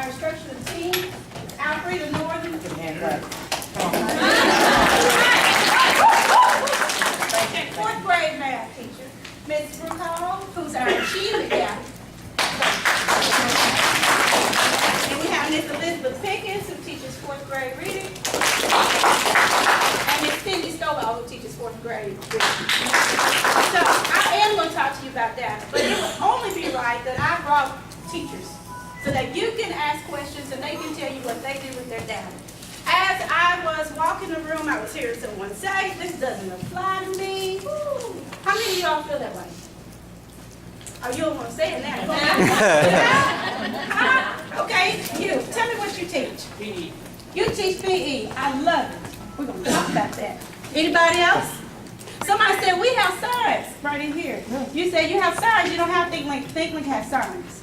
our instructional team, Alfreda Northern. Fourth grade math teacher, Ms. Brooke Hall, who's our achievement gap. And we have Ms. Elizabeth Pickens, who teaches fourth grade reading. And Ms. Cindy Stovall, who teaches fourth grade reading. So I am going to talk to you about that, but it would only be right that I brought teachers so that you can ask questions and they can tell you what they do with their data. As I was walking the room, I was hearing someone say, this doesn't apply to me. Woo. How many of y'all feel that way? Oh, you don't want to say it now. Okay, you. Tell me what you teach. PE. You teach PE. I love it. We're going to talk about that. Anybody else? Somebody said, we have science right in here. You said you have science. You don't have ThinkLink. ThinkLink has science.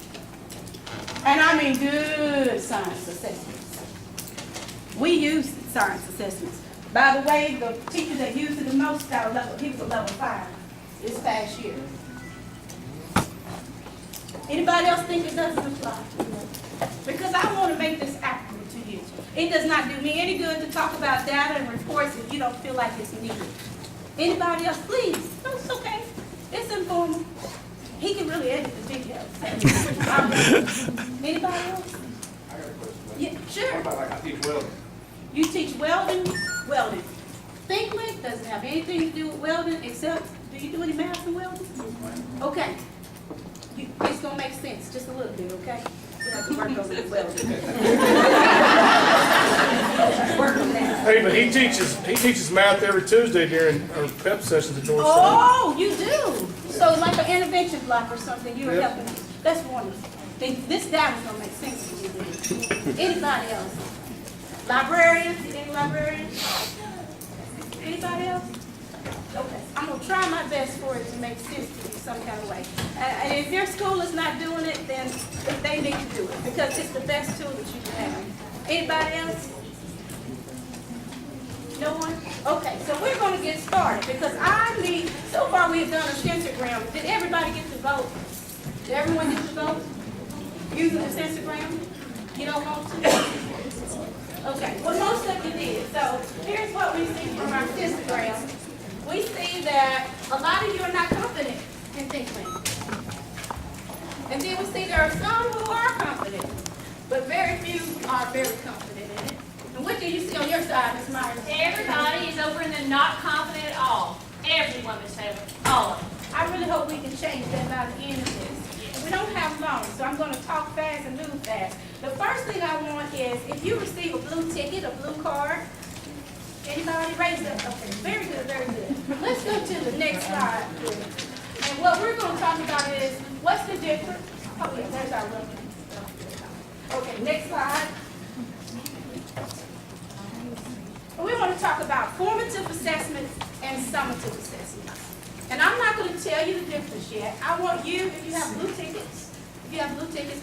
And I mean good science assessments. We use science assessments. By the way, the teacher that used it the most got a level, he was a level 5 this past year. Anybody else think it doesn't apply? Because I want to make this accurate to you. It does not do me any good to talk about data and reports if you don't feel like it's needed. Anybody else, please? No, it's okay. It's informal. He can really edit the video. Anybody else? I got a question. Yeah, sure. What about like I teach welding? You teach welding? Welding. ThinkLink doesn't have anything to do with welding except, do you do any math in welding? Okay. It's going to make sense just a little bit, okay? You have to work on the welding. Work on that. Hey, but he teaches math every Tuesday during our PEP sessions at North Side. Oh, you do? So like an intervention block or something, you're Yep. helping. That's wonderful. This data's going to make sense to you. Anybody else? Librarians? Any librarians? Anybody else? Okay. I'm going to try my best for it to make sense to you some kind of way. And if your school is not doing it, then they need to do it because it's the best tool that you can have. Anybody else? No one? Okay, so we're going to get started because so far we've done a sensogram. Did everybody get to vote? Did everyone get to vote? Using the sensogram? You don't want to? Okay, well most of you did. So here's what we see from our sensogram. We see that a lot of you are not confident in ThinkLink. And then we see there are some who are confident, but very few are very confident in it. And what do you see on your side, Ms. Myers? Everybody is over in the not confident at all. Everyone is over. All of them. I really hope we can change that by the end of this. We don't have long, so I'm going to talk fast and move fast. The first thing I want is, if you receive a blue ticket, a blue card, anybody raise it? Okay, very good, very good. Let's go to the next slide. And what we're going to talk about is, what's the difference? Oh, yeah, there's our reference. Okay, next slide. We want to talk about formative assessments and summative assessments. And I'm not going to tell you the difference yet. I want you, if you have blue tickets,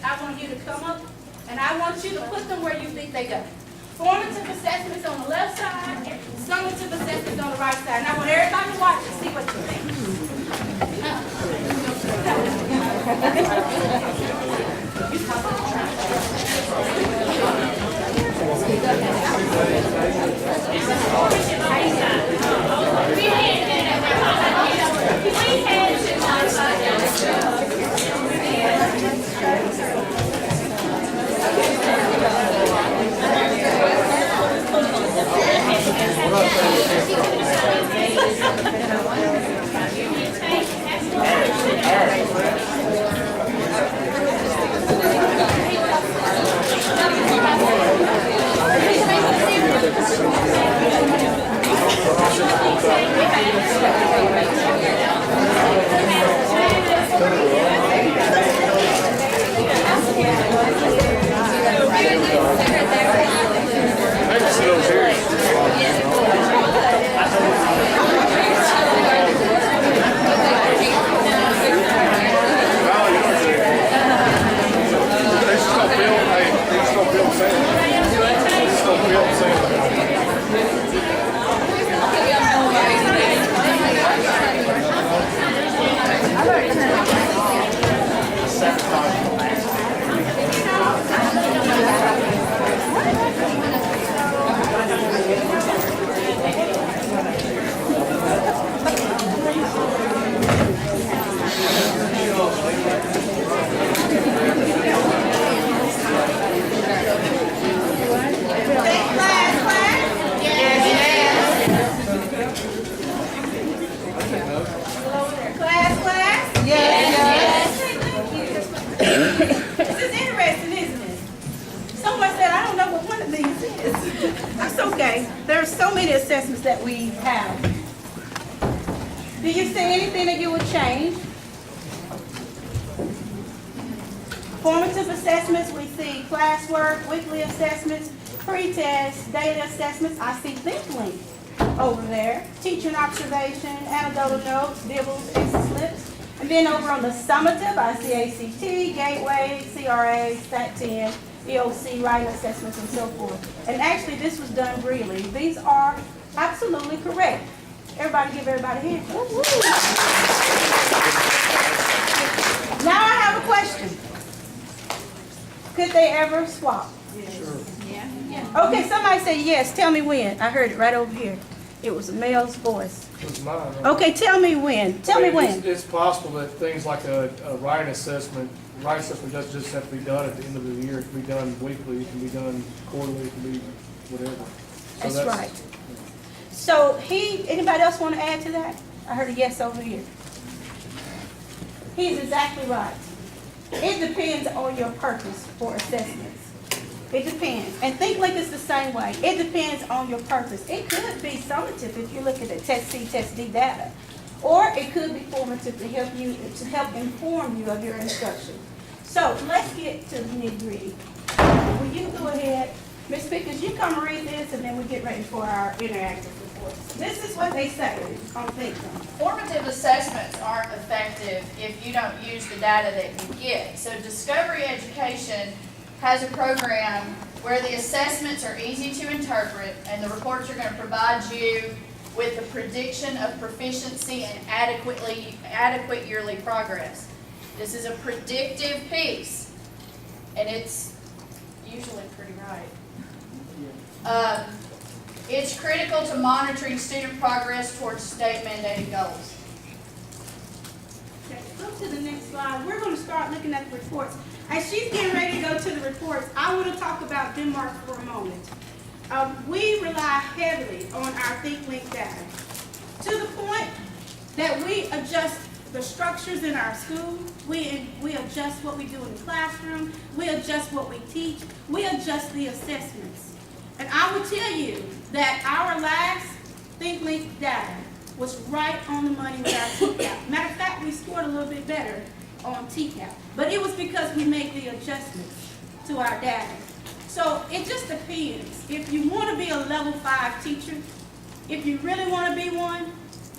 I want you to come up and I want you to put them where you think they go. Formative assessments on the left side, summative assessments on the right side. And I want everybody to watch and see what you think. okay. There's so many assessments that we have. Do you see anything that you would change? Formative assessments, we see classwork, weekly assessments, pre-test, data assessments. I see ThinkLink over there. Teaching observation, anecdotal notes, dibbles, exit slips. And then over on the summative, I see ACT, Gateway, CRA, Stat 10, EOC, writing assessments, and so forth. And actually, this was done really. These are absolutely correct. Everybody give everybody a hand. Woo, woo. Now I have a question. Could they ever swap? Sure. Okay, somebody say yes. Tell me when. I heard it right over here. It was a male's voice. It was mine. Okay, tell me when. Tell me when. It's possible that things like a writing assessment doesn't just have to be done at the end of the year. It can be done weekly, it can be done quarterly, it can be whatever. So That's right. So anybody else want to add to that? I heard a yes over here. He's exactly right. It depends on your purpose for assessments. It depends. And ThinkLink is the same way. It depends on your purpose. It could be summative if you're looking at Test C, Test D data. Or it could be formative to help inform you of your instruction. So let's get to the nitty-gritty. Will you go ahead? Ms. Pickens, you come read this and then we get ready for our interactive reports. This is what they say on ThinkLink. Formative assessments aren't effective if you don't use the data that you get. So Discovery Education has a program where the assessments are easy to interpret and the reports are going to provide you with the prediction of proficiency and adequate yearly progress. This is a predictive piece, and it's usually pretty right. It's critical to monitoring student progress towards state mandated goals. Okay, go to the next slide. We're going to start looking at the reports. As she's getting ready to go to the reports, I want to talk about Denmark for a moment. We rely heavily on our ThinkLink data to the point that we adjust the structures in our school, we adjust what we do in the classroom, we adjust what we teach, we adjust the assessments. And I will tell you that our last ThinkLink data was right on the money with our TCAP. Matter of fact, we scored a little bit better on TCAP, but it was because we made the adjustments to our data. So it just depends. If you want to be a level 5 teacher, if you really want to be one,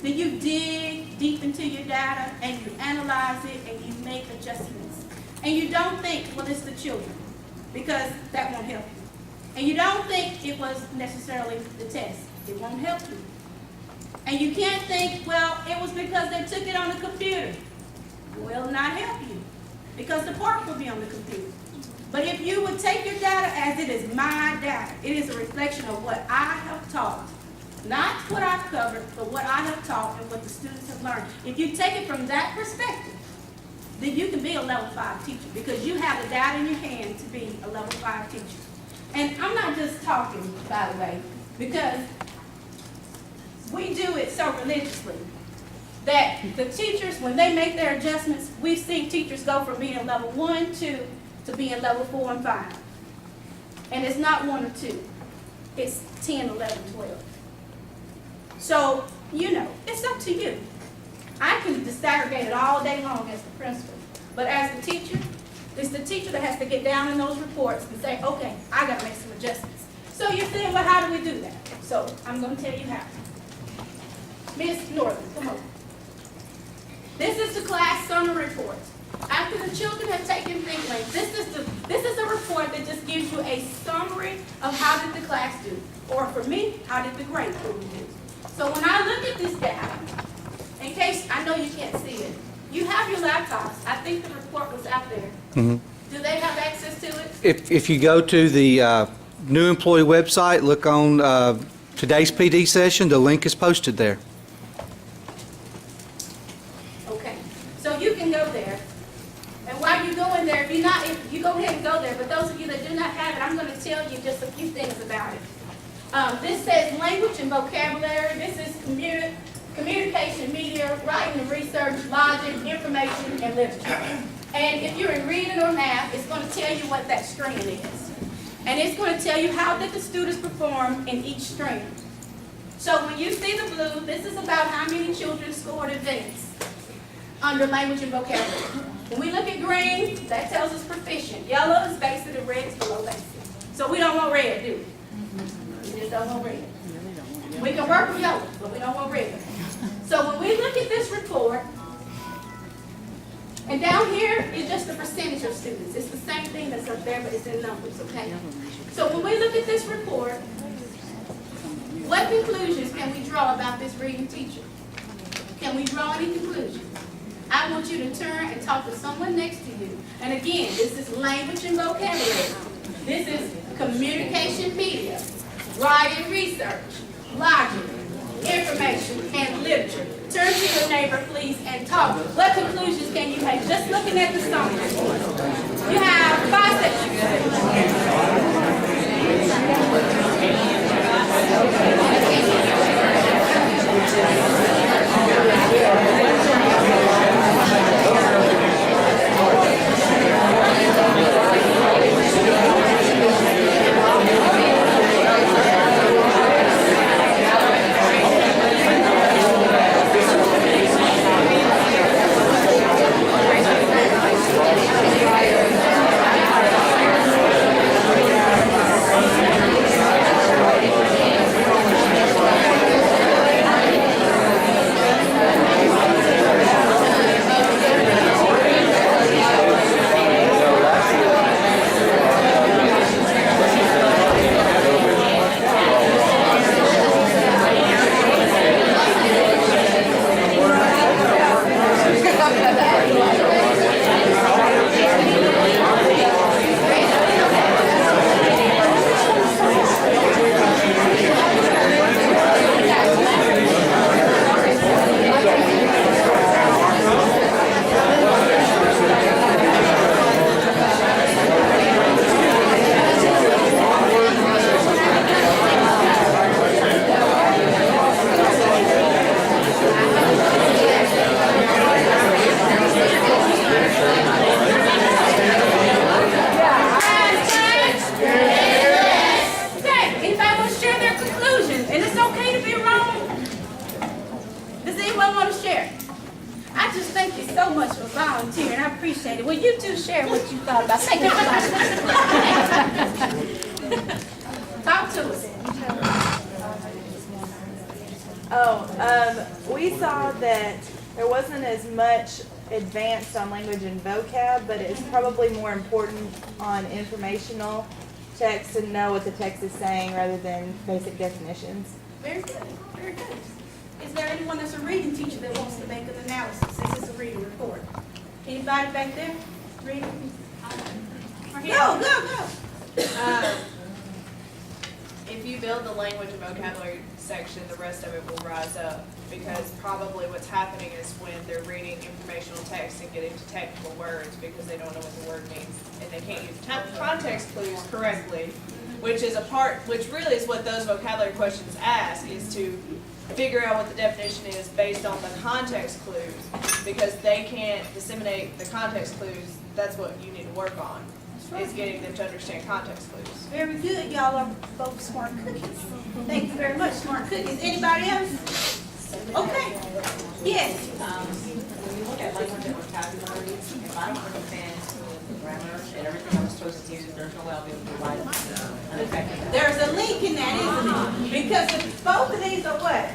then you dig deep into your data and you analyze it and you make adjustments. And you don't think, well, it's the children, because that won't help you. And you don't think it was necessarily the test. It won't help you. And you can't think, well, it was because they took it on the computer. Will not help you, because the part will be on the computer. But if you would take your data as it is my data, it is a reflection of what I have taught. Not what I've covered, but what I have taught and what the students have learned. If you take it from that perspective, then you can be a level 5 teacher, because you have the data in your hand to be a level 5 teacher. And I'm not just talking, by the way, because we do it so religiously that the teachers, when they make their adjustments, we've seen teachers go from being level 1, 2, to being level 4 and 5. And it's not 1 or 2. It's 10, 11, 12. So, you know, it's up to you. I can disaggregate it all day long as the principal. But as the teacher, it's the teacher that has to get down in those reports and say, okay, I got to make some adjustments. So you're saying, well, how do we do that? So I'm going to tell you how. Ms. Northern, come on. This is the class summary report. After the children have taken ThinkLink, this is a report that just gives you a summary of how did the class do. Or for me, how did the grade crew do. So when I look at this data, in case I know you can't see it, you have your laptops. I think the report was out there. Mm-hmm. Do they have access to it? If you go to the new employee website, look on today's PD session, the link is posted there. Okay, so you can go there. And while you're going there, if you go ahead and go there, but those of you that do not have it, I'm going to tell you just a few things about it. This says language and vocabulary. This is communication, media, writing and research, logic, information, and literature. And if you're in reading or math, it's going to tell you what that stream is. And it's going to tell you how did the students perform in each stream. So when you see the blue, this is about how many children scored advanced under language and vocabulary. When we look at green, that tells us proficient. Yellow is basic and red is below basic. So we don't want red, do we? We just don't want red. We can work with yellow, but we don't want red. So when we look at this report, and down here is just the percentage of students. It's the same thing that's up there, but it's in numbers, okay? So when we look at this report, what conclusions can we draw about this reading teacher? Can we draw any conclusions? I want you to turn and talk to someone next to you. And again, this is language and vocabulary. This is communication media, writing research, logic, information, and literature. Turn to your neighbor, please, and talk. What conclusions can you make just looking at the summary? You have 5 volunteering. I appreciate it. Will you two share what you thought about? Thank you. Talk to us. We saw that there wasn't as much advanced on language and vocab, but it's probably more important on informational text to know what the text is saying rather than basic definitions. Very good. Very good. Is there anyone that's a reading teacher that wants to make an analysis since it's a reading report? Anybody back there? Reading? Go. If you build the language and vocabulary section, the rest of it will rise up, because probably what's happening is when they're reading informational text and getting to technical words because they don't know what the word means and they can't use context clues correctly, which really is what those vocabulary questions ask, is to figure out what the definition is based on the context clues, because they can't disseminate the context clues. That's what you need to work on, is getting them to understand context clues. Very good. Y'all are both smart cookies. Thank you very much, smart cookies. Anybody else? Okay. Yes. When you look at language and vocabulary, if I don't understand the grammar and everything I'm supposed to use, there's no way I'll be able to write it. There's a link in that, isn't it? Because if both of these are what?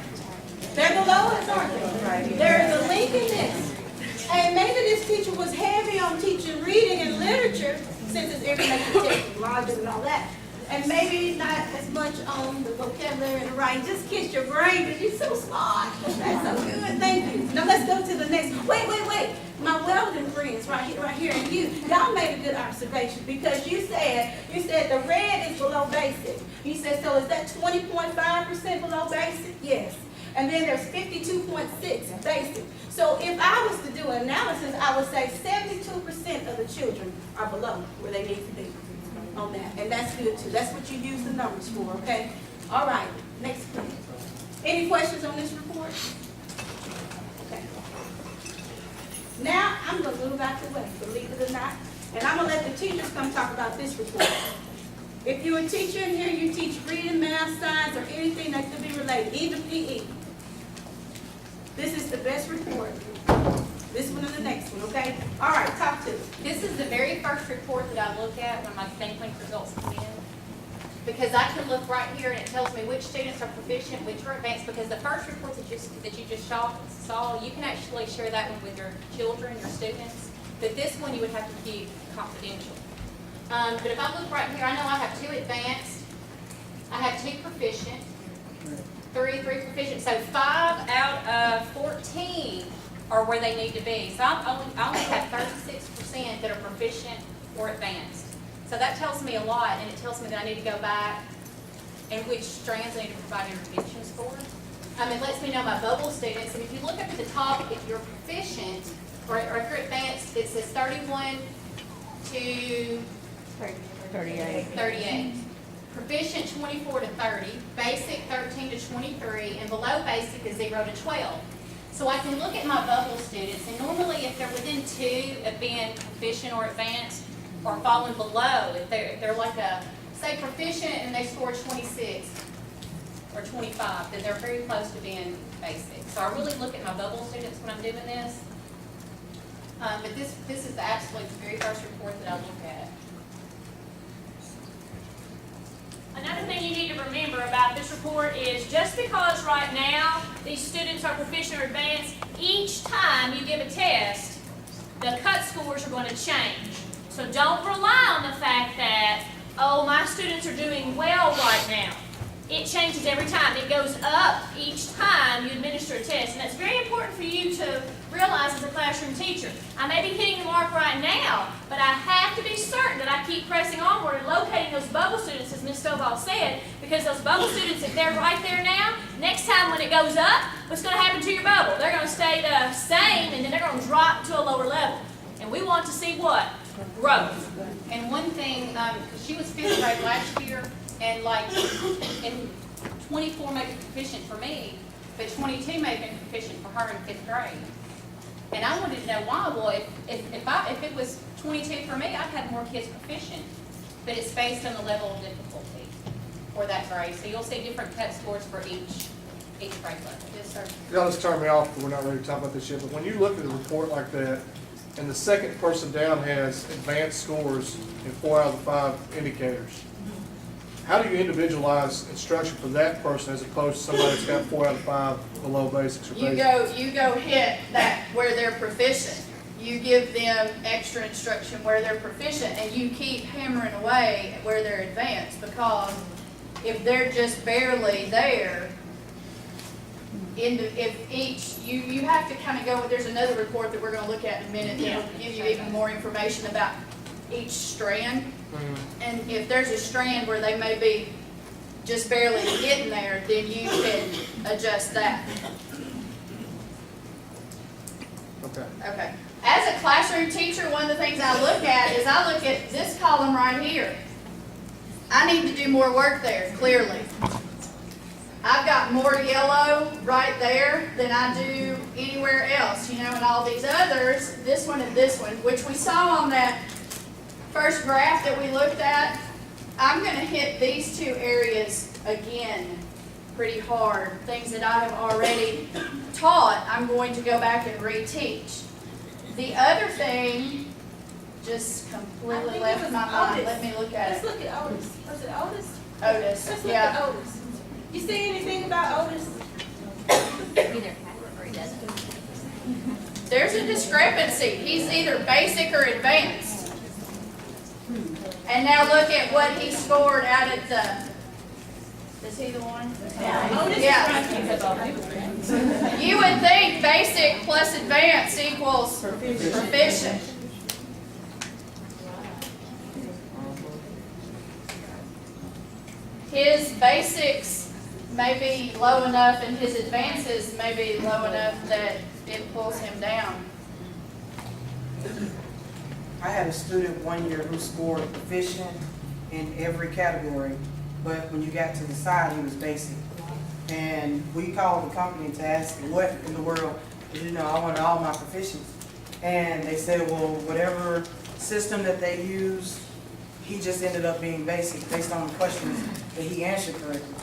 They're below us, aren't they? There is a link in this. And maybe this teacher was heavy on teaching reading and literature, since it's information text, logic and all that. And maybe not as much on the vocabulary and the writing. Just kiss your brain because you're so smart. That's so good. Thank you. Now let's go to the next. Wait. My welding friends right here, and y'all made a good observation, because you said the red is below basic. You said, so is that 20.5% below basic? Yes. And then there's 52.6 basic. So if I was to do an analysis, I would say 72% of the children are below where they need to be on that. And that's good too. That's what you use the numbers for, okay? All right, next please. Any questions on this report? Okay. Now, I'm going to move out the way, believe it or not. And I'm going to let the teachers come talk about this report. If you're a teacher in here, you teach reading, math, science, or anything that could be related, even PE. This is the best report. This one and the next one, okay? All right, talk to me. This is the very first report that I look at when my Think Link results come in. Because I can look right here and it tells me which students are proficient, which are advanced, because the first report that you just saw, you can actually share that one with your children, your students. But this one you would have to keep confidential. But if I look right here, I know I have 2 advanced, I have 2 proficient, 3 proficient, so 5 out of 14 are where they need to be. So I only have 36% that are proficient or advanced. So that tells me a lot, and it tells me that I need to go back and which strands I need to provide interventions for. It lets me know my bubble students, and if you look up at the top, if you're proficient or if you're advanced, it says 31 to 38. Proficient 24 to 30, basic 13 to 23, and below basic is 0 to 12. So I can look at my bubble students, and normally if they're within 2 of being proficient or advanced, or falling below, if they're like a, say proficient and they score 26 or 25, then they're very close to being basic. So I really look at my bubble students when I'm doing this. But this is the absolute very first report that I look at. Another thing you need to remember about this report is just because right now these students are proficient or advanced, each time you give a test, the cut scores are going to change. So don't rely on the fact that, oh, my students are doing well right now. It changes every time. It goes up each time you administer a test. And that's very important for you to realize as a classroom teacher. I may be hitting the mark right now, but I have to be certain that I keep pressing onward and locating those bubble students, as Ms. Stovall said, because those bubble students, if they're right there now, next time when it goes up, what's going to happen to your bubble? They're going to stay the same, and then they're going to drop to a lower level. And we want to see what? Growth. And one thing, because she was 5th grade last year, and and 24 may be proficient for me, but 22 may have been proficient for her in 5th grade. And I wanted to know why. Well, if it was 22 for me, I'd have more kids proficient. But it's based on the level of difficulty for that grade. So you'll see different cut scores for each grade level. Yes, sir. Y'all just turn me off, but we're not ready to talk about this yet. But when you look at a report like that, and the second person down has advanced scores in 4 out of the 5 indicators, how do you individualize instruction for that person as opposed to somebody that's got 4 out of 5 below basics or basics? You go hit that where they're proficient. You give them extra instruction where they're proficient, and you keep hammering away at where they're advanced, because if they're just barely there, you have to kind of go, there's another report that we're going to look at in a minute that will give you even more information about each strand. And if there's a strand where they may be just barely getting there, then you can adjust that. Okay. As a classroom teacher, one of the things I look at is I look at this column right here. I need to do more work there, clearly. I've got more yellow right there than I do anywhere else, and all these others, this one and this one, which we saw on that first graph that we looked at. I'm going to hit these 2 areas again pretty hard. Things that I have already taught, I'm going to go back and reteach. The other thing just completely left my mind. Let me look at it. Let's look at Otis. Was it Otis? Otis, Let's look at Otis. You see anything about Otis? There's a discrepancy. He's either basic or advanced. And now look at what he scored out at the, is he the one? Yeah. You would think basic plus advanced equals proficient. His basics may be low enough and his advances may be low enough that it pulls him down. I had a student one year who scored proficient in every category, but when you got to the side, he was basic. And we called the company to ask what in the world, I wanted all my proficiency. And they said, well, whatever system that they use, he just ended up being basic based on the questions that he answered correctly.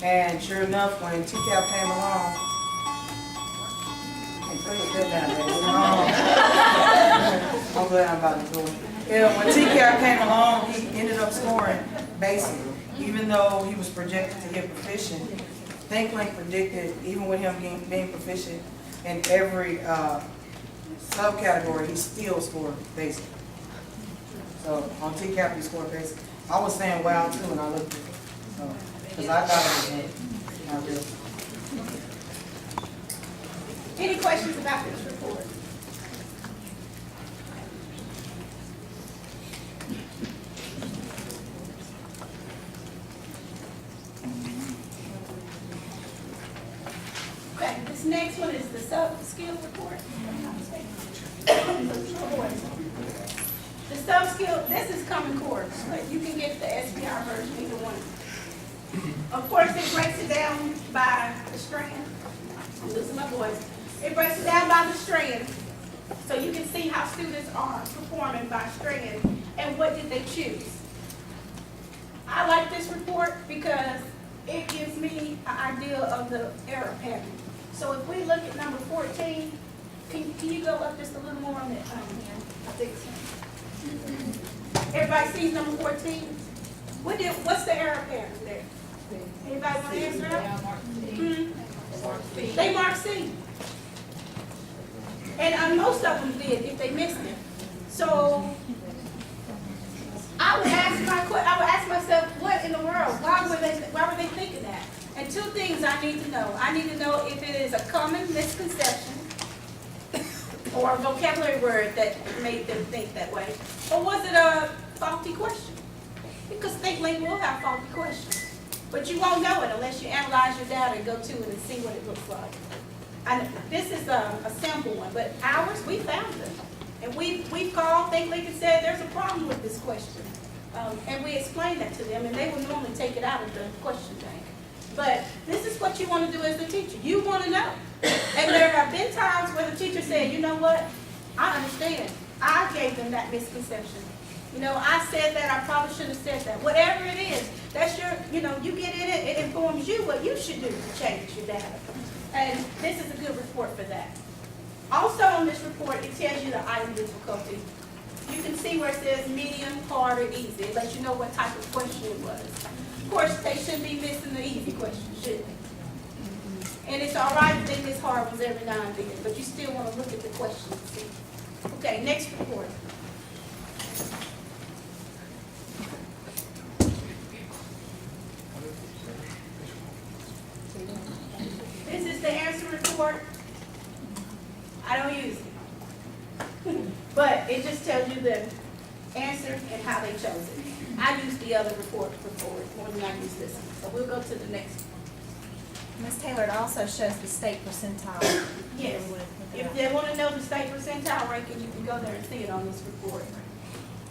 And sure enough, when TCAP came along, hey, put your head down there. I'm glad I'm about to do it. Yeah, when TCAP came along, he ended up scoring basic, even though he was projected to get proficient. ThinkLink predicted, even with him being proficient in every subcategory, he still scored basic. So on TCAP, he scored basic. I was saying wow too when I looked at it. So, because I thought it was not real. Any questions about this report? Okay, this next one is the sub-skill report. The sub-skill, this is Common Core, but you can get the SPR version, either one. Of course, it breaks it down by the strand. I'm losing my voice. It breaks it down by the strand, so you can see how students are performing by strand and what did they choose. I like this report because it gives me an idea of the error pattern. So if we look at number 14, can you go up just a little more on it? Everybody sees number 14? What's the error pattern there? Anybody want to answer that? They mark C. And most of them did if they missed it. So I would ask myself, what in the world? Why were they thinking that? And two things I need to know. I need to know if it is a common misconception or a vocabulary word that made them think that way, or was it a faulty question? Because ThinkLink will have faulty questions, but you won't know it unless you analyze your data and go to it and see what it looks like. This is a sample one, but ours, we found them. And we've called ThinkLink and said there's a problem with this question. And we explained that to them, and they would normally take it out of the question bank. But this is what you want to do as a teacher. You want to know. And there have been times where the teacher said, you know what, I understand. I gave them that misconception. You know, I said that, I probably should have said that. Whatever it is, that's your, you get in it, it informs you what you should do to change your data. And this is a good report for that. Also on this report, it tells you the item difficulty. You can see where it says medium, hard, or easy. It lets you know what type of question it was. Of course, they shouldn't be missing the easy questions, should they? And it's all right if they miss hard ones every now and then, but you still want to look at the question and see. Okay, next report. This is the answer report. I don't use it. But it just tells you the answer and how they chose it. I use the other report before more than I use this one. So we'll go to the next one. Ms. Taylor, it also shows the state percentile. Yes. If they want to know the state percentile ranking, you can go there and see it on this report.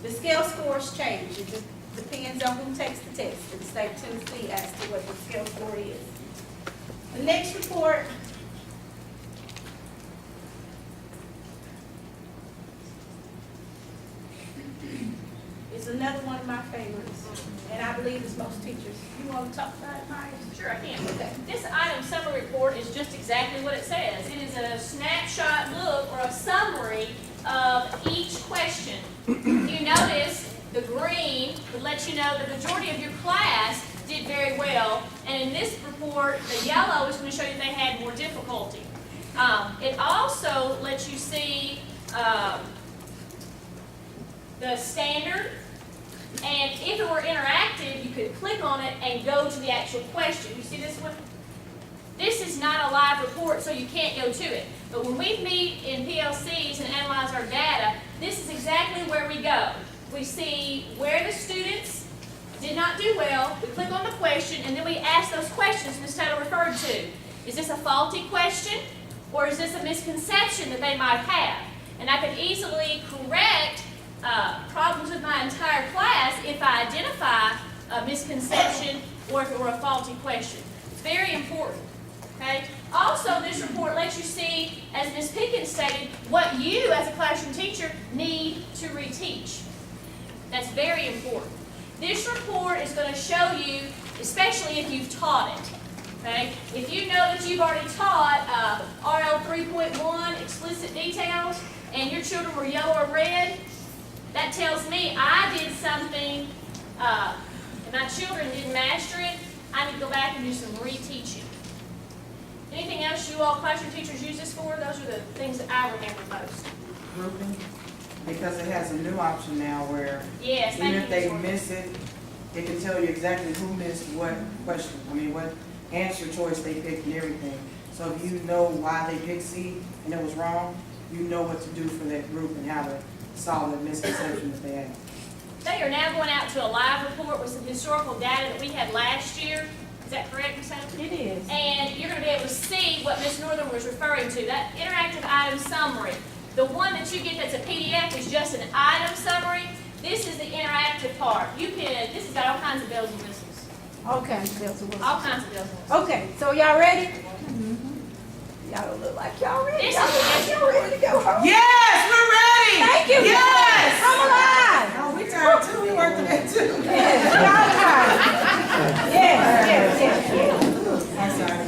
The scale scores change. It just depends on who takes the test in the state of Tennessee as to what the scale score is. The next report is another one of my favorites, and I believe it's most teachers. You want to talk about it, Maya? Sure, I can. Okay. This item summary report is just exactly what it says. It is a snapshot look or a summary of each question. You notice the green would let you know the majority of your class did very well, and in this report, the yellow is going to show you they had more difficulty. It also lets you see the standard, and if it were interactive, you could click on it and go to the actual question. You see this one? This is not a live report, so you can't go to it. But when we meet in PLCs and analyze our data, this is exactly where we go. We see where the students did not do well, we click on the question, and then we ask those questions Ms. Taylor referred to. Is this a faulty question, or is this a misconception that they might have? And I can easily correct problems with my entire class if I identify a misconception or if it were a faulty question. It's very important. Okay? Also, this report lets you see, as Ms. Pickens stated, what you as a classroom teacher need to reteach. That's very important. This report is going to show you, especially if you've taught it. Okay? If you know that you've already taught RL 3.1 explicit details and your children were yellow or red, that tells me I did something and my children didn't master it. I need to go back and do some reteaching. Anything else you all classroom teachers use this for? Those are the things that I remember most. Grouping, because it has a new option now where Yes, even if they Ms. Jordan. miss it, it can tell you exactly who missed what question, what answer choice they picked and everything. So if you know why they picked C and it was wrong, you know what to do for that group and how to solve the misconception that they have. They are now going out to a live report with some historical data that we had last year. Is that correct, Ms. Hunter? It is. And you're going to be able to see what Ms. Northern was referring to, that interactive item summary. The one that you get that's a PDF is just an item summary. This is the interactive part. This has got all kinds of bells and whistles. All kinds of bells and whistles. All kinds of bells and whistles. Okay, so y'all ready? Y'all don't look like y'all ready. This Y'all is look like y'all ready to go home. Yes, we're ready! Thank you. Yes! Come alive. Oh, we tired too, we working that too. Yes, y'all alive. Yes. I'm sorry.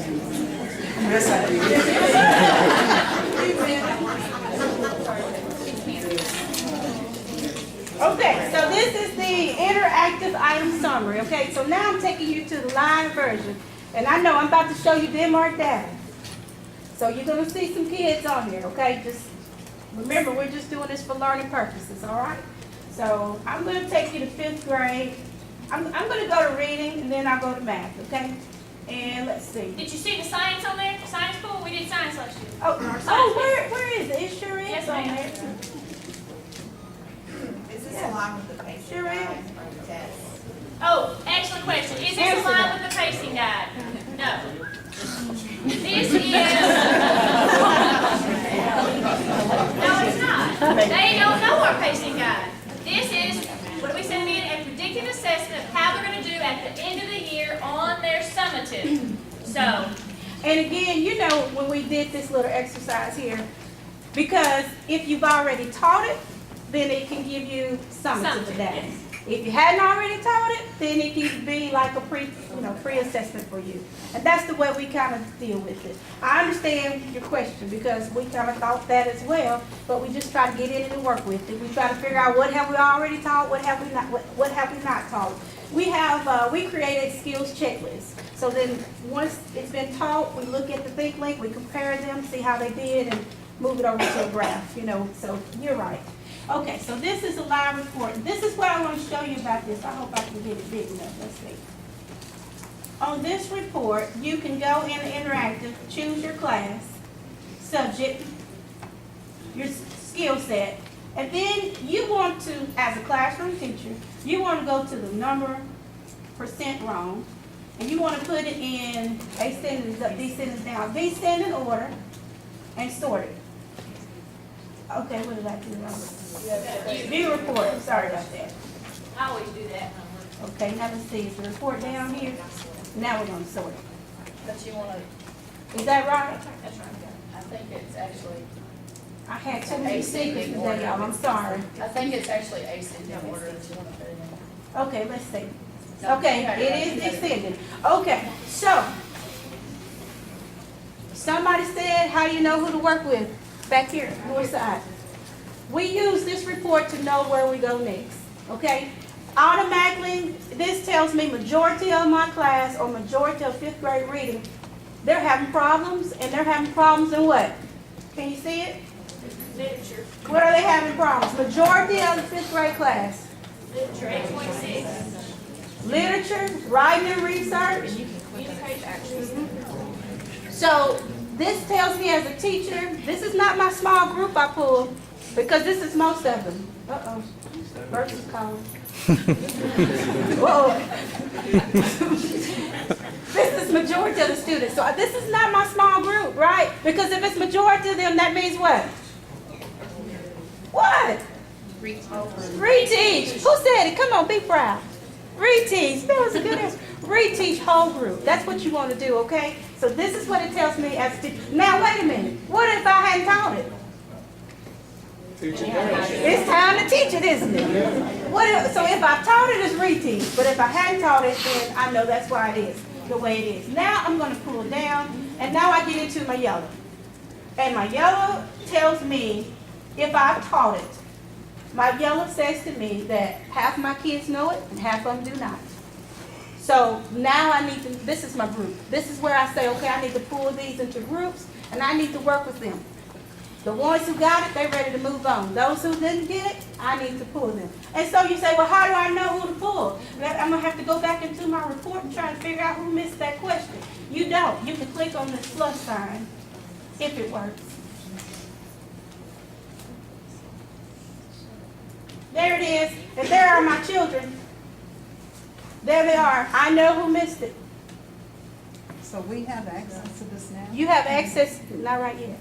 Yes, I do. Okay, so this is the interactive item summary. Okay, so now I'm taking you to the live version. And I know I'm about to show you Denmark data. So you're going to see some kids on here, okay? Just remember, we're just doing this for learning purposes, all right? So I'm going to take you to 5th grade. I'm going to go to reading, and then I'll go to math, okay? And let's see. Did you see the science on there? Science pool? We did science last year. Where is it? It sure is Yes, on ma'am. there. Is this along with the pacing Sure is. guide or the test? Oh, excellent question. Is this Answer aligned that. with the pacing guide? No. This is... No, it's not. They don't know our pacing guide. This is, what do we say again? A predictive assessment of how they're going to do at the end of the year on their summative. So, And again, you know, when we did this little exercise here, because if you've already taught it, then it can give you summative Summative, data. yes. If you hadn't already taught it, then it can be like a pre-assessment for you. And that's the way we kind of deal with it. I understand your question because we kind of thought that as well, but we just try to get in it and work with it. We try to figure out what have we already taught, what have we not taught. We created skills checklists. So then once it's been taught, we look at the Think Link, we compare them, see how they did, and move it over to a graph, so you're right. Okay, so this is a live report. This is what I want to show you about this. I hope I can get it big enough. Let's see. On this report, you can go in interactive, choose your class, subject, your skill set, and then you want to, as a classroom teacher, you want to go to the number percent wrong, and you want to put it in ascending up, descending down, descending order, and sort it. Okay, what did I do wrong? View report, sorry about that. I always do that. Okay, now let's see, is the report down here? Now we're gonna sort it. But you want to, Is that right? That's right. I think it's actually, I had too many secrets today, y'all, I'm sorry. I think it's actually ascending order that you want to put it in. Okay, let's see. Okay, it is descending. Okay, so, somebody said, how do you know who to work with? Back here, north side. We use this report to know where we go next, okay? Automatically, this tells me majority of my class or majority of 5th grade reading, they're having problems, and they're having problems in what? Can you see it? Literature. What are they having problems? Majority of the 5th grade class. Literature, 8.6. Literature, writing and research. Communication. So this tells me as a teacher, this is not my small group I pulled, because this is most of them. Uh-oh, versus calling. Whoa. This is majority of the students. So this is not my small group, right? Because if it's majority of them, that means what? What? Reteach. Who said it? Come on, be proud. Reteach. That was a good answer. Reteach whole group. That's what you want to do, okay? So this is what it tells me as a teacher. Now, wait a minute. What if I hadn't taught it? Teaching parents. It's time to teach it, isn't it? So if I taught it, it's reteach, but if I hadn't taught it, then I know that's why it is, the way it is. Now I'm gonna pull it down, and now I get into my yellow. And my yellow tells me if I've taught it. My yellow says to me that half my kids know it and half of them do not. So now I need to, this is my group. This is where I say, okay, I need to pull these into groups, and I need to work with them. The ones who got it, they're ready to move on. Those who didn't get it, I need to pull them. And so you say, well, how do I know who to pull? I'm going to have to go back into my report and try to figure out who missed that question. You don't. You can click on this plus sign if it works. There it is. And there are my children. There they are. I know who missed it. So we have access to this now? You have access, not right yet,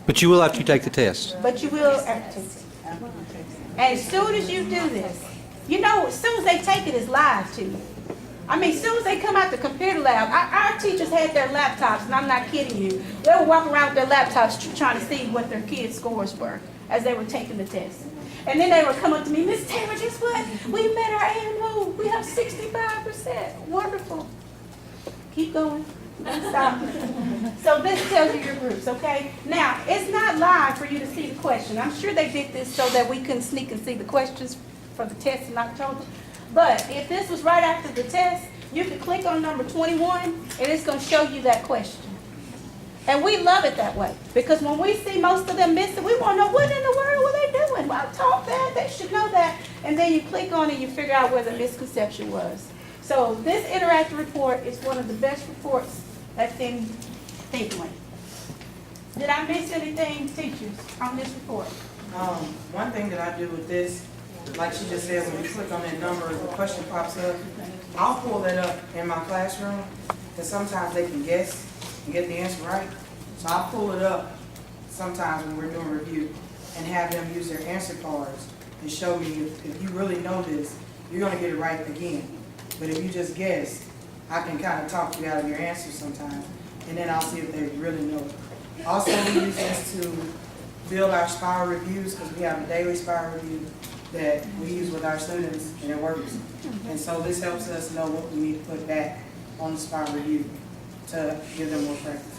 But you will after you take the test. but you will access. And as soon as you do this, you know, as soon as they take it, it's live to you. I mean, as soon as they come out the computer lab, our teachers had their laptops, and I'm not kidding you. They would walk around with their laptops trying to see what their kids' scores were as they were taking the test. And then they would come up to me, Miss Taylor, guess what? We met our AMO. We have 65%. Wonderful. Keep going. Don't stop. So this tells you your groups, okay? Now, it's not live for you to see the question. I'm sure they did this so that we couldn't sneak and see the questions for the test in October. But if this was right after the test, you could click on number 21, and it's going to show you that question. And we love it that way, because when we see most of them miss it, we want to know what in the world were they doing? Well, I taught that. They should know that. And then you click on it, and you figure out where the misconception was. So this interactive report is one of the best reports that's in ThinkLink. Did I miss anything, teachers, on this report? One thing that I do with this, like she just said, when you click on that number, the question pops up. I'll pull that up in my classroom, because sometimes they can guess and get the answer right. So I'll pull it up sometimes when we're doing review and have them use their answer cards and show me if you really know this, you're going to get it right again. But if you just guess, I can kind of talk you out of your answer sometimes, and then I'll see if they really know it. Also, we use this to build our spiral reviews, because we have a daily spiral review that we use with our students, and it works. And so this helps us know what we need to put back on the spiral review to give them more practice.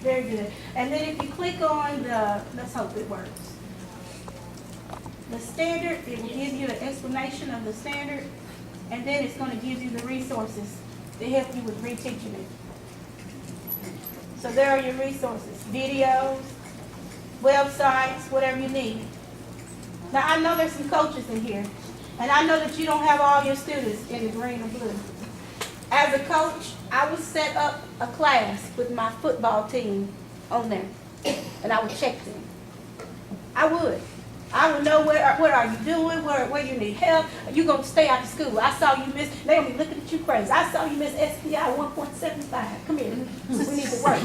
Very good. And then if you click on the, let's hope it works. The standard, it will give you an explanation of the standard, and then it's going to give you the resources to help you with reteaching it. So there are your resources, videos, websites, whatever you need. Now I know there's some coaches in here, and I know that you don't have all your students in the green or blue. As a coach, I would set up a class with my football team on there, and I would check them. I would know what are you doing, where you need help. You're going to stay out of school. I saw you miss, they're going to be looking at you crazy. I saw you miss SPI 1.75. Come here, we need to work.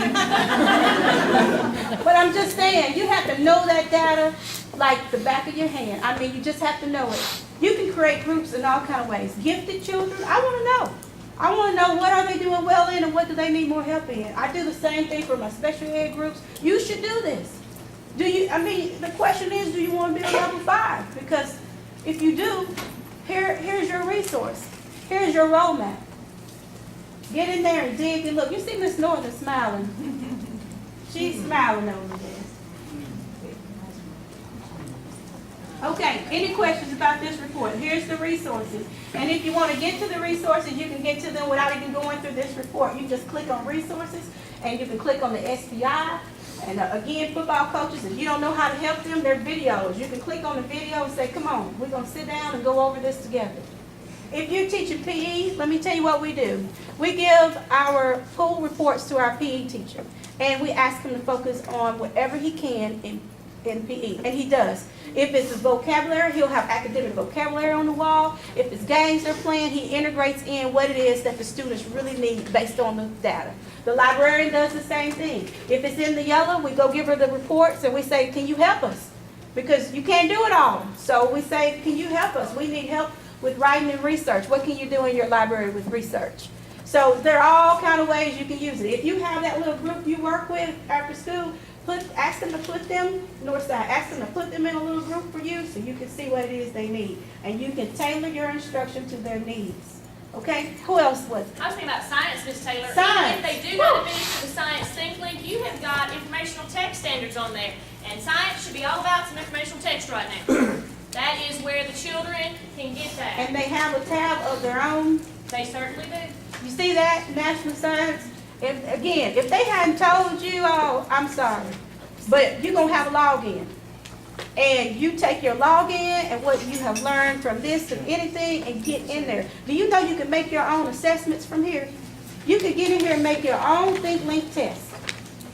But I'm just saying, you have to know that data like the back of your hand. I mean, you just have to know it. You can create groups in all kinds of ways. Gifted children, I want to know. I want to know what are they doing well in and what do they need more help in. I do the same thing for my special ed groups. You should do this. The question is, do you want to be a level 5? Because if you do, here's your resource. Here's your roadmap. Get in there and dig and look. You see Miss Northern smiling. She's smiling over there. Okay, any questions about this report? Here's the resources. And if you want to get to the resources, you can get to them without even going through this report. You just click on resources, and you can click on the SPI. And again, football coaches, if you don't know how to help them, there are videos. You can click on the video and say, come on, we're going to sit down and go over this together. If you're teaching PE, let me tell you what we do. We give our full reports to our PE teacher, and we ask him to focus on whatever he can in PE, and he does. If it's a vocabulary, he'll have academic vocabulary on the wall. If it's games they're playing, he integrates in what it is that the students really need based on the data. The librarian does the same thing. If it's in the yellow, we go give her the reports and we say, can you help us? Because you can't do it all. So we say, can you help us? We need help with writing and research. What can you do in your library with research? So there are all kinds of ways you can use it. If you have that little group you work with after school, ask them to put them, Northside, ask them to put them in a little group for you so you can see what it is they need. And you can tailor your instruction to their needs. Okay? Who else was it? I was thinking about science, Ms. Taylor. Science. Even if they do not administer the science think link, you have got informational text standards on there. And science should be all about some informational text right now. That is where the children can get that. And they have a tab of their own. They certainly do. You see that, National Science? If they hadn't told you, oh, I'm sorry. But you're going to have a login. And you take your login and what you have learned from this and anything and get in there. Do you know you can make your own assessments from here? You can get in here and make your own Think Link test.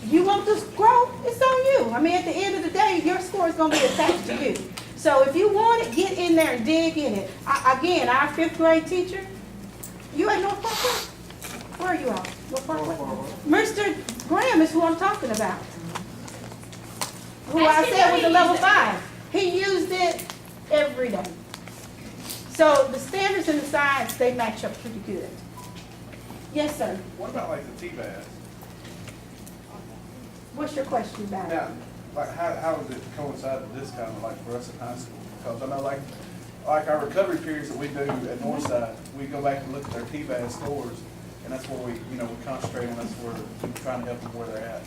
You want this grow? It's on you. I mean, at the end of the day, your score is going to be attached to you. So if you want it, get in there and dig in it. Again, our 5th grade teacher, you at North Parkway? Where are you at? North Parkway? Mr. Graham is who I'm talking about. Who I said was a level 5. He used it every day. So the standards and the science, they match up pretty good. Yes, sir. What about like the T-Bass? What's your question about it? Now, like how does it coincide with this kind of like for us in high school? Because I know like our recovery periods that we do at Northside, we go back and look at their T-Bass scores, and that's where we concentrate on. That's where we're trying to help them where they're at.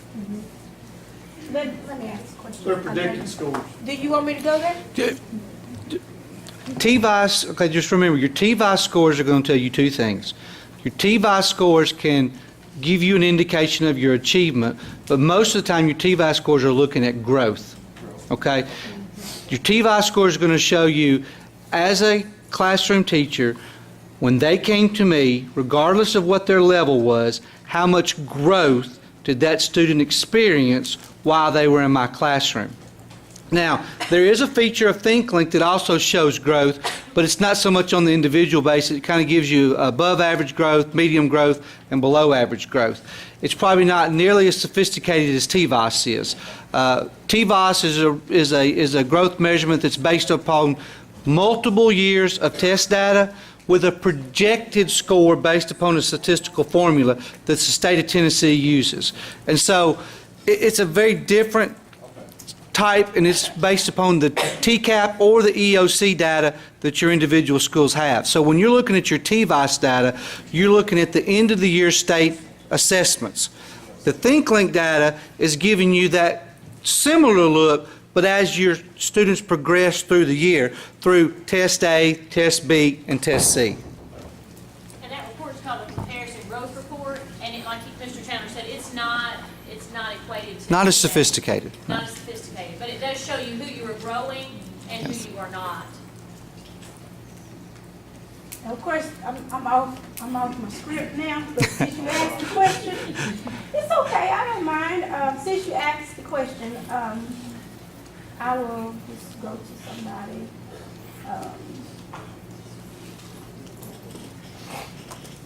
Let me ask a question. Their predicted scores. Do you want me to go there? TVIS, okay, just remember, your TVIS scores are going to tell you two things. Your TVIS scores can give you an indication of your achievement, but most of the time your TVIS scores are looking at growth, okay? Your TVIS scores are going to show you, as a classroom teacher, when they came to me, regardless of what their level was, how much growth did that student experience while they were in my classroom. Now, there is a feature of ThinkLink that also shows growth, but it's not so much on the individual basis. It kind of gives you above average growth, medium growth, and below average growth. It's probably not nearly as sophisticated as TVIS is. TVIS is a growth measurement that's based upon multiple years of test data with a projected score based upon a statistical formula that the state of Tennessee uses. And so it's a very different type, and it's based upon the TCAP or the EOC data that your individual schools have. So when you're looking at your TVIS data, you're looking at the end of the year state assessments. The ThinkLink data is giving you that similar look, but as your students progress through the year, through Test A, Test B, and Test C. And that report is called the comparison growth report, and it, like Mr. Chandler said, it's not equated to. Not as sophisticated. Not as sophisticated, but it does show you who you are growing and who you are not. And of course, I'm off my script now, but since you asked the question, it's okay, I don't mind. Since you asked the question, I will just go to somebody.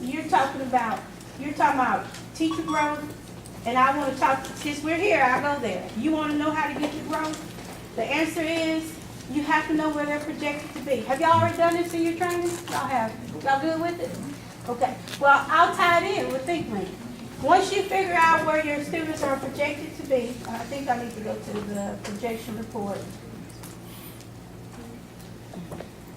You're talking about teacher growth, and I want to talk, since we're here, I'll go there. You want to know how to get the growth? The answer is, you have to know where they're projected to be. Have y'all already done this in your training? Y'all have. Y'all good with it? Okay. Well, I'll tie it in with ThinkLink. Once you figure out where your students are projected to be, I think I need to go to the projection report.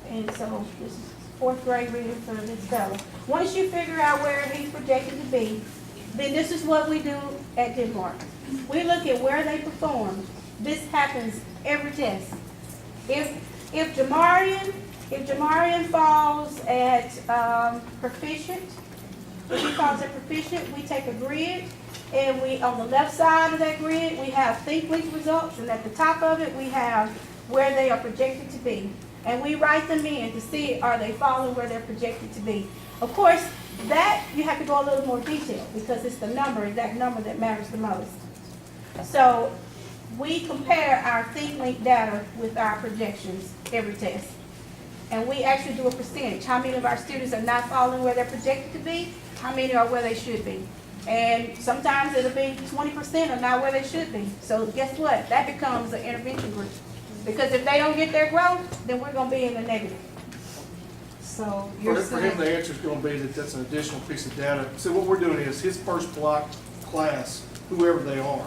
And so this is 4th grade reading for this fellow. Once you figure out where he's projected to be, then this is what we do at Denmark. We look at where they perform. This happens every test. If Jamarian falls at proficient, if he falls at proficient, we take a grid, and on the left side of that grid, we have ThinkLink results, and at the top of it, we have where they are projected to be. And we write them in to see, are they falling where they're projected to be. Of course, that you have to go a little more detailed, because it's the number, that number that matters the most. So we compare our ThinkLink data with our projections every test. And we actually do a percentage. How many of our students are not falling where they're projected to be? How many are where they should be? And sometimes it'll be 20% are not where they should be. So guess what? That becomes an intervention group. Because if they don't get their growth, then we're going to be in the negative. So you're For him, the answer is going to be that that's an additional piece of data. So what we're doing is his first block class whoever they are.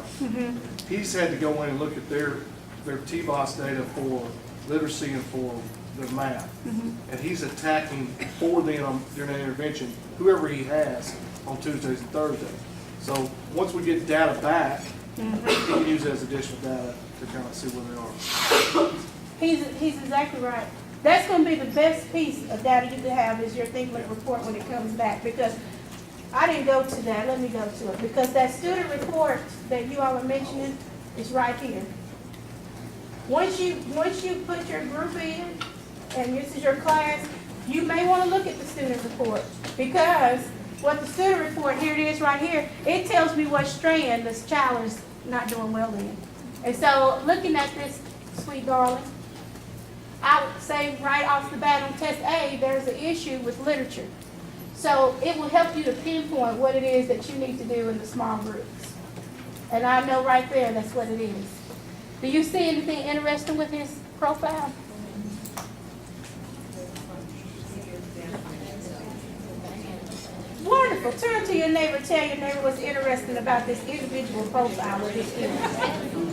He's had to go in and look at their TBOS data for literacy and for their math. And he's attacking for them during that intervention, whoever he has on Tuesdays and Thursdays. So once we get data back, he can use that as additional data to kind of see where they are. He's exactly right. That's gonna be the best piece of data you can have is your Think Link report when it comes back, because I didn't go to that, let me go to it, because that student report that you all are mentioning is right here. Once you put your group in, and this is your class, you may wanna look at the student report, because what the student report, here it is right here, it tells me what strand this child is not doing well in. And so, looking at this, sweet darling, I would say right off the bat on test A, there's an issue with literature. So it will help you to pinpoint what it is that you need to do in the small groups. And I know right there that's what it is. Do you see anything interesting with his profile? Wonderful. Turn to your neighbor, tell your neighbor what's interesting about this individual profile with his students.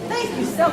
Thank you so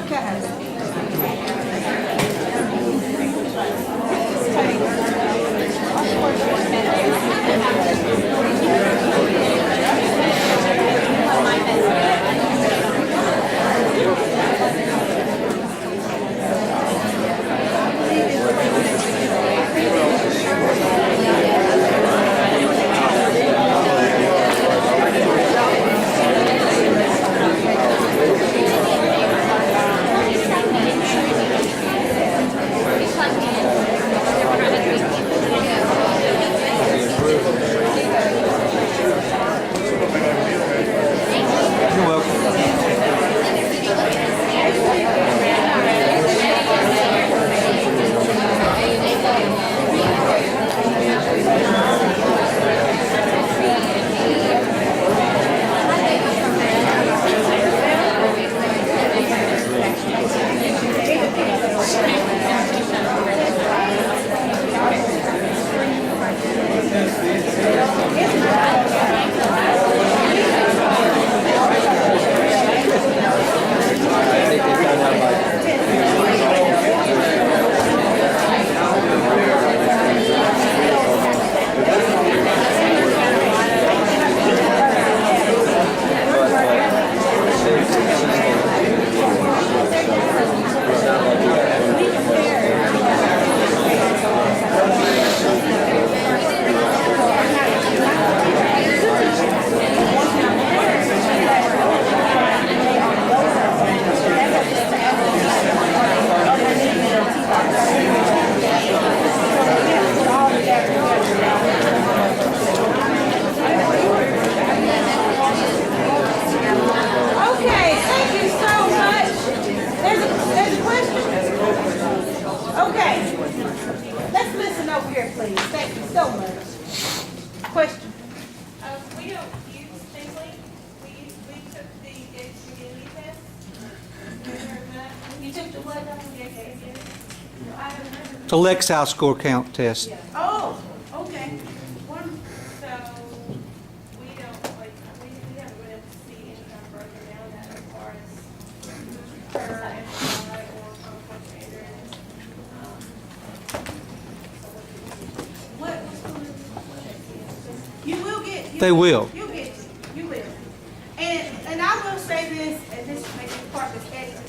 Question. We don't use things like, we took the community test. You took the what? No, I haven't heard of it. The Lexile score count test. Oh, okay. So, we don't, like, we haven't been able to see any kind of broken down that as far as her and or conflict standards. You will get. They will. You'll get it. You will. And I will say this, and this may be part of this edit.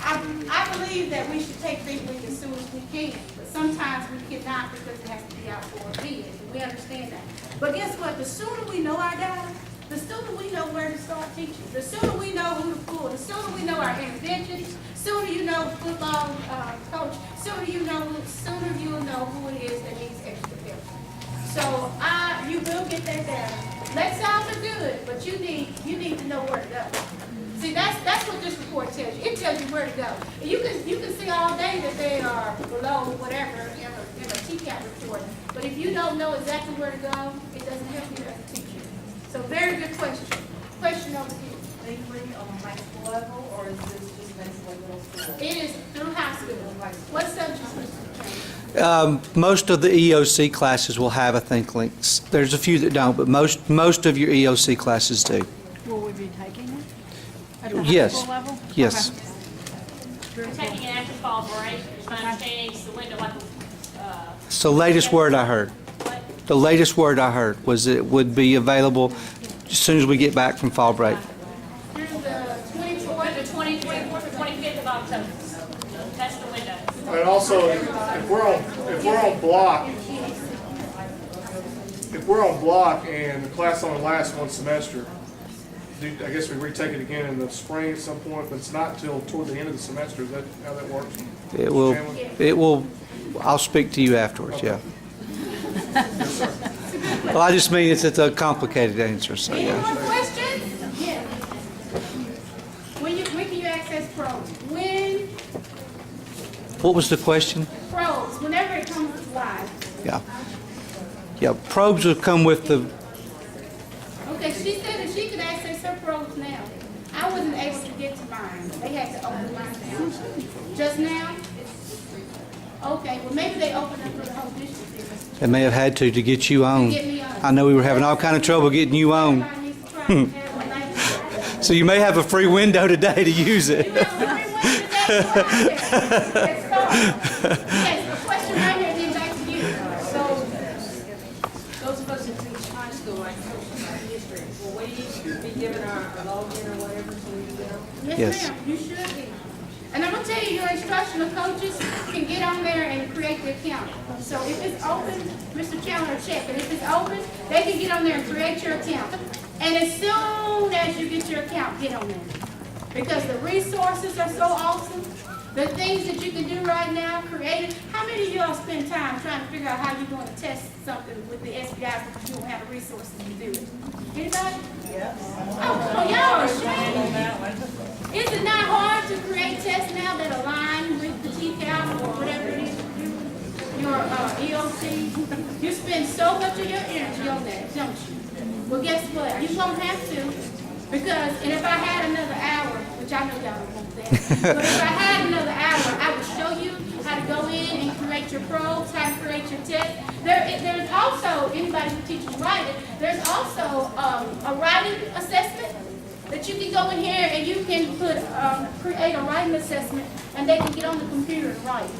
I believe that we should take Think Link as soon as we can, but sometimes we cannot because it has to be out for a bid, and we understand that. But guess what? The sooner we know our data, the sooner we know where to start teaching. The sooner we know who to pull, the sooner we know our interventions, sooner you know football coach, sooner you'll know who it is that needs extra help. So you will get that data. Lexile are good, but you need to know where to go. See, that's what this report tells you. It tells you where to go. And you can see all day that they are below whatever in a TCAP report. But if you don't know exactly where to go, it doesn't help you as a teacher. So very good question. Question over here. Think Link on a high school level, or is this just basically middle school. It is through high school. What subjects, Mr. Chairman? Most of the EOC classes will have a Think Links. There's a few that don't, but most of your EOC classes do. Will we be taking it? At the high Yes. school level? Yes. We're taking it after fall break. My understanding is the window, like, It's the latest word I heard. what? The latest word I heard was it would be available as soon as we get back from fall break. Through the 24th, the 24th, or 25th of October. That's the window. And also, if we're on block and the class only lasts one semester, I guess we retake it again in the spring at some point, but it's not until toward the end of the semester. Is that how that works? It will, I'll speak to you afterwards, yeah. Well, I just mean it's a complicated answer, so Any more yeah. questions? Yeah. When can you access pros? When, What was the question? pros, whenever it comes live. Yeah. Yeah, probes will come with the, Okay, she said that she could access her probes now. I wasn't able to get to mine. They had to open mine down. Just now? Okay, well, maybe they opened up for the whole district. they may have had to get you on. Get me on. I know we were having all kind of trouble getting you on. Everybody needs to try to have one like So you may have a free window today to use it. You have a free one today, go out there. Let's start. Yes, the question right here, then back to you. So, Those of us that teach high school, like social history, will we be given our login or whatever so we can get on? Yes. yes, ma'am, you should be. And I'm gonna tell you, your instructional coaches can get on there and create the account. So if it's open, Mr. Chandler, check it. If it's open, they can get on there and create your account. And as soon as you get your account, get on there. Because the resources are so awesome. The things that you can do right now, creative. How many of y'all spend time trying to figure out how you're going to test something with the SBI because you don't have the resources to do it? Anybody? Yes. Oh, y'all are ashamed. Is it not hard to create tests now that align with the TCAL or whatever it is you do? Your EOC? You spend so much of your energy on that, don't you? Well, guess what? You won't have to. Because, and if I had another hour, which I know y'all don't want that, but if I had another hour, I would show you how to go in and create your probes, how to create your test. There's also, anybody who teaches writing, there's also a writing assessment that you can go in here and you can put, create a writing assessment and they can get on the computer and write.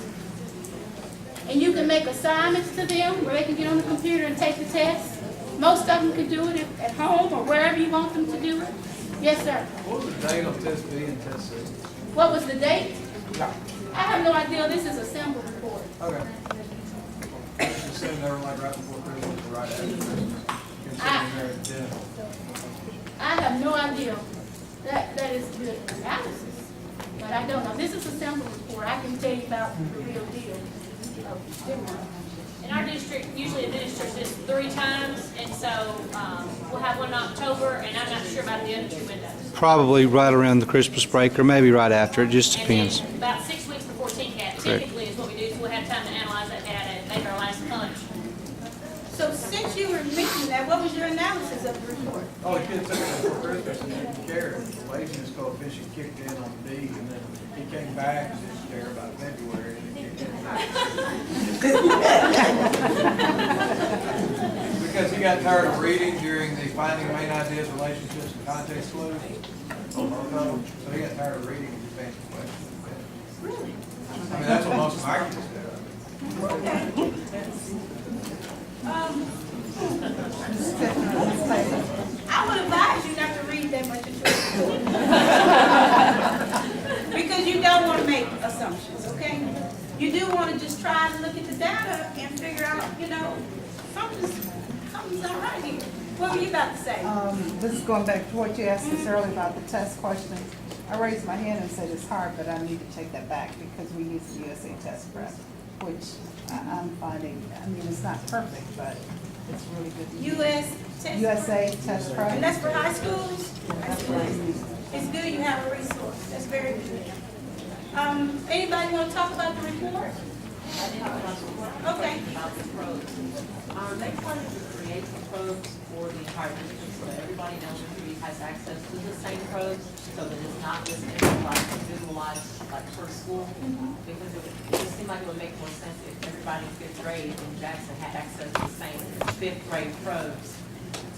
And you can make assignments to them where they can get on the computer and take the test. Most of them can do it at home or wherever you want them to do it. Yes, sir. What was the date on test B and test C? What was the date? I have no idea. This is a sample report. Okay. I just assumed they were like right before Christmas or right after Christmas. Considering they're at 10. I have no idea. That is good analysis. But I don't know. This is a sample report. I can tell you about the real deal. In our district, usually administers this 3 times, and so we'll have one in October, and I'm not sure about the other 2 windows. Probably right around the Christmas break or maybe right after. It just depends. And then about 6 weeks before TCAP, Correct. typically is what we do, so we'll have time to analyze that data and make our last punch. So since you were mentioning that, what was your analysis of the report? Oh, the kid took it before Christmas and didn't care. The laziness coefficient kicked in on D, and then he came back and didn't care about February, and it kicked in. Because he got tired of reading during the finding main ideas, relationships, and context clues. So he got tired of reading and just answered questions. Really? I mean, that's what most of my kids do. Okay. I would advise you not to read that much into it. Because you don't want to make assumptions, okay? You do want to just try to look at the data and figure out, something's not right here. What were you about to say? This is going back to what you asked us earlier about the test questions. I raised my hand and said it's hard, but I need to take that back because we use the USA test prep, which I'm finding, it's not perfect, but it's really good. US test USA test prep. And that's for high schools? That's good. It's good you have a resource. That's very good. Anybody want to talk about the report? Okay. About the probes. Are they planning to create the probes for the entire district so that everybody in elementary has access to the same probes? So that it's not just individualized like per school? Because it just seemed like it would make more sense if everybody in fifth grade in Jackson had access to the same fifth grade probes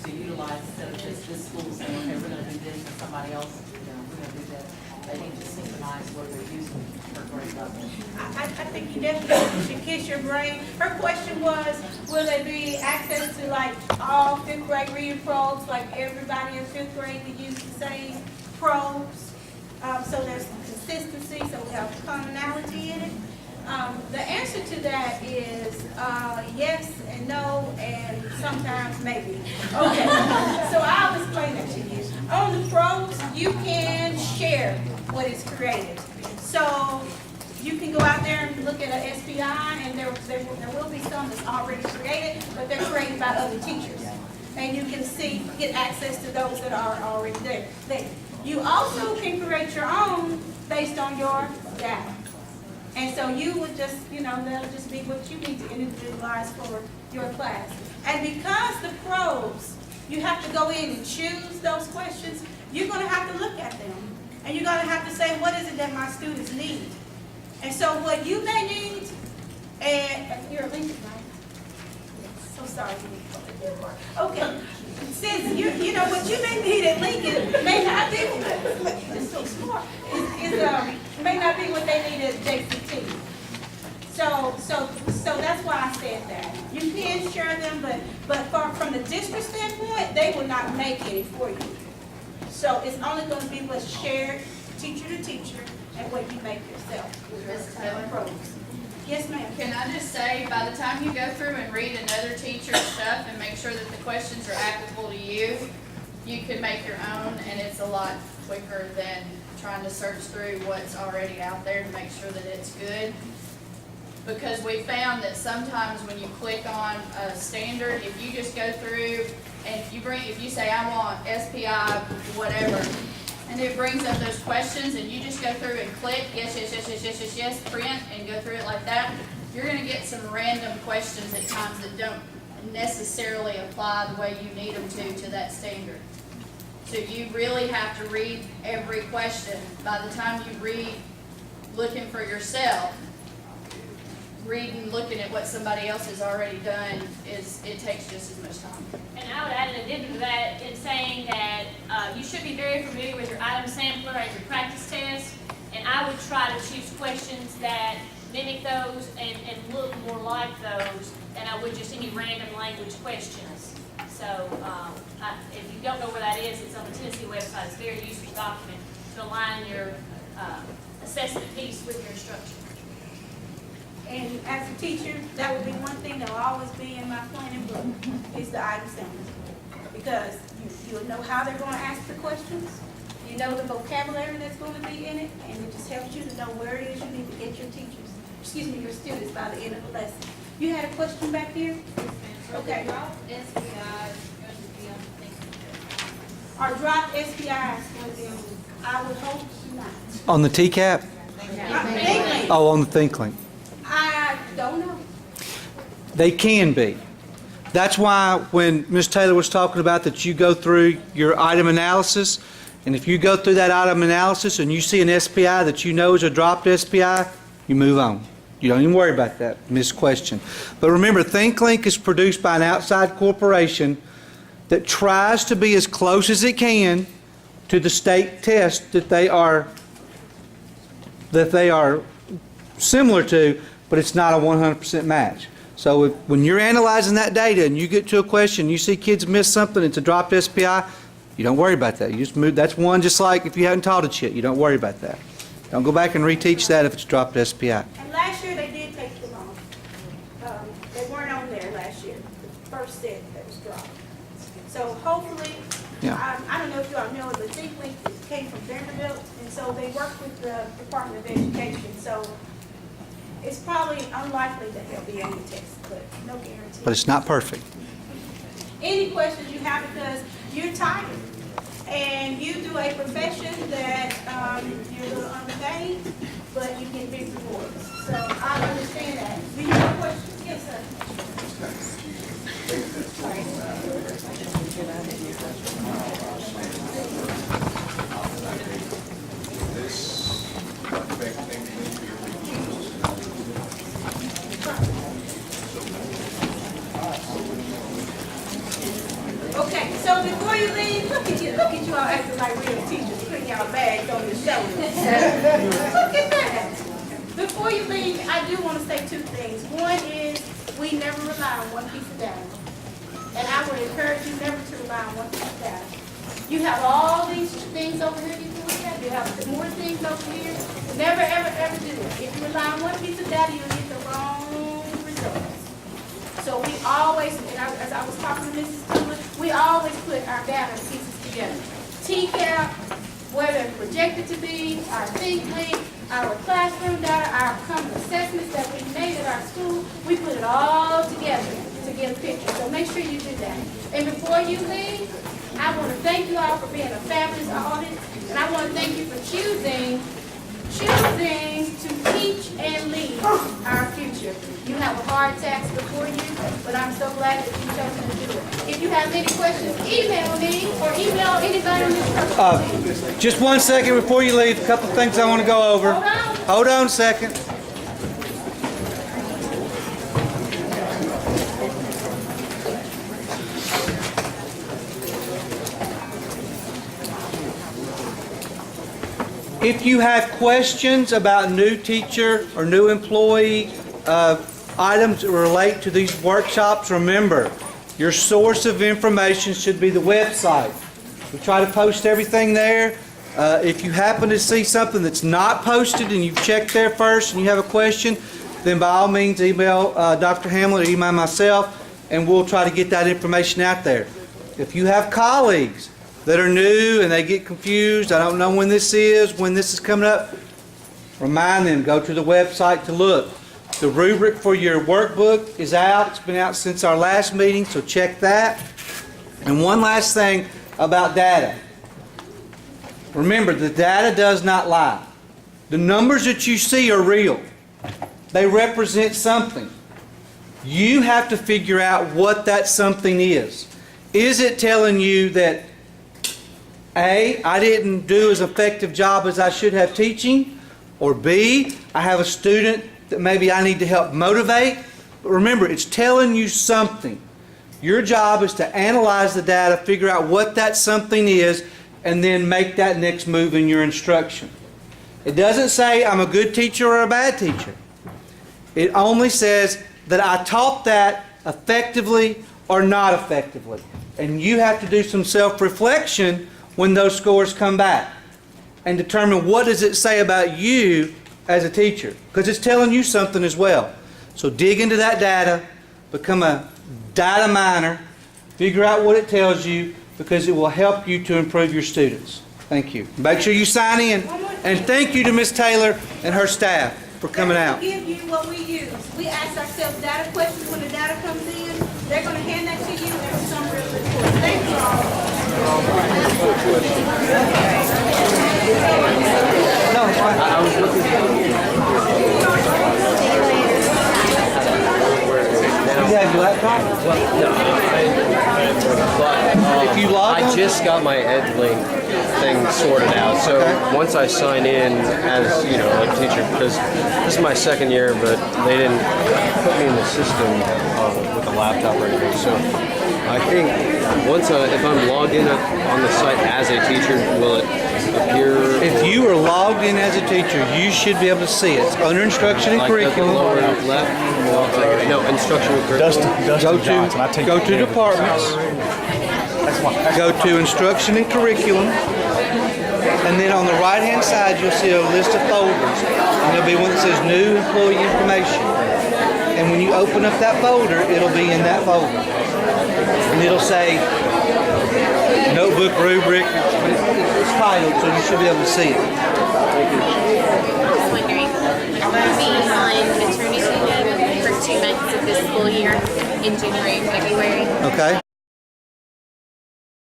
to utilize instead of just this school saying, okay, we're gonna do this and somebody else, we're gonna do that. They need to synchronize what they're using for grade level. I think you definitely should kiss your brain. Her question was, will there be access to like all fifth grade reading probes, like everybody in fifth grade to use the same probes? So there's consistency, so we have commonality in it. The answer to that is yes and no, and sometimes maybe. Okay, so I'll explain it to you. On the probes, you can share what is created. So you can go out there and look at an SPI, and there will be some that's already created, but they're created by other teachers. And you can get access to those that are already there. You also can create your own based on your data. And so you would just, that'll just be what you need to individualize for your class. And because the probes, you have to go in and choose those questions, you're going to have to look at them. And you're going to have to say, what is it that my students need? And so what you may need, and you're a Lincoln, right? So sorry. Okay. Since what you may need at Lincoln may not be it's so smart. May not be what they need at JCT. So that's why I said that. You can share them, but from the district standpoint, they will not make any for you. So it's only going to be what's shared, teacher to teacher, and what you make yourself. Ms. Taylor? Yes, ma'am. Can I just say, by the time you go through and read another teacher's stuff and make sure that the questions are applicable to you, you can make your own, and it's a lot quicker than trying to search through what's already out there to make sure that it's good. Because we found that sometimes when you click on a standard, if you just go through and if you say, I want SPI, whatever, and it brings up those questions, and you just go through and click, yes, print, and go through it like that, you're gonna get some random questions at times that don't necessarily apply the way you need them to that standard. So you really have to read every question. By the time you read looking for yourself, looking at what somebody else has already done, it takes just as much time. And I would add an addendum to that in saying that you should be very familiar with your item sampler and your practice test, and I would try to choose questions that mimic those and look more like those than I would just any random language questions. So if you don't know where that is, it's on the Tennessee website. It's a very useful document to align your assessment piece with your instruction. And as a teacher, that would be one thing that will always be in my planning book, is the item samples. Because you'll know how they're going to ask the questions, you know the vocabulary that's going to be in it, and it just helps you to know where it is you need to get your your students by the end of the lesson. You had a question back here? Okay. Our drop SPI is going to be on, I would hope not. On the TCAP? Thinklink. Oh, on the ThinkLink. I don't know. They can be. That's why when Ms. Taylor was talking about that you go through your item analysis, and if you go through that item analysis and you see an SPI that you know is a dropped SPI, you move on. You don't even worry about that missed question. But remember, ThinkLink is produced by an outside corporation that tries to be as close as it can to the state test that they are similar to, but it's not a 100% match. So when you're analyzing that data and you get to a question, you see kids miss something, it's a dropped SPI, you don't worry about that. You just move. That's one just like if you haven't taught it yet. You don't worry about that. Don't go back and reteach that if it's dropped SPI. And last year they did take them off. They weren't on there last year, the first set that was dropped. So hopefully, Yeah. I don't know if you all know, but ThinkLink came from Vanderbilt, and so they work with the Department of Education. So it's probably unlikely that they'll be on the test, but no guarantee. But it's not perfect. Any questions you have, because you're tired and you do a profession that you're a little underpaid, but you get big rewards. So I understand that. Do you have questions? Yes, sir. Okay, so before you leave, look at you all acting like real teachers, putting y'all bags on your shoulders. Look at that. Before you leave, I do want to say two things. One is, we never rely on one piece of data. And I would encourage you never to rely on one piece of data. You have all these things over here you can look at, you have more things over here. Never, ever, ever do it. If you rely on one piece of data, you'll get the wrong results. So we always, and as I was talking to Mrs. Tula, we always put our data pieces together. TCAP, whether it's projected to be, our Think Link, our classroom data, our common assessments that we made at our school, we put it all together to get a picture. So make sure you do that. And before you leave, I want to thank you all for being a fabulous audience, and I want to thank you for choosing to teach and lead our future. You have a hard task before you, but I'm so glad that you chose to do it. If you have any questions, email me or email anybody on this program. Just 1 second before you leave, a couple of things I want to go over. Hold on a second. If you have questions about new teacher or new employee items that relate to these workshops, remember, your source of information should be the website. We try to post everything there. If you happen to see something that's not posted and you've checked there first and you have a question, then by all means email Dr. Hamlin or email myself, and we'll try to get that information out there. If you have colleagues that are new and they get confused, I don't know when this is coming up, remind them, go to the website to look. The rubric for your workbook is out. It's been out since our last meeting, so check that. And one last thing about data. Remember, the data does not lie. The numbers that you see are real. They represent something. You have to figure out what that something is. Is it telling you that A, I didn't do as effective job as I should have teaching, or B, I have a student that maybe I need to help motivate? But remember, it's telling you something. Your job is to analyze the data, figure out what that something is, and then make that next move in your instruction. It doesn't say I'm a good teacher or a bad teacher. It only says that I taught that effectively or not effectively. And you have to do some self-reflection when those scores come back and determine what does it say about you as a teacher, because it's telling you something as well. So dig into that data, become a data miner, figure out what it tells you, because it will help you to improve your students. Thank you. Make sure you sign in, and thank you to Ms. Taylor and her staff for coming out. We're going to give you what we use. We ask ourselves data questions when the data comes in. They're going to hand that to you and some real report. Thank you all. No, it's fine. I was looking. You have your laptop? If you log on? I just got my EdLink thing sorted out. So once I sign in as, you know, a teacher, because this is my second year, but they didn't put me in the system with a laptop or anything. So I think once if I'm logged in on the site as a teacher, will it appear? If you are logged in as a teacher, you should be able to see it. It's under instruction and like curriculum. Lower left? No, instruction and curriculum. Go to departments. Go to instruction and curriculum. And then on the right-hand side, you'll see a list of folders. And there'll be one that says new employee information. And when you open up that folder, it'll be in that folder. And it'll say notebook rubric. It's titled, so you should be able to see it. I was wondering, I'm going to be on maternity leave for 2 months of this school year in January and February. Okay.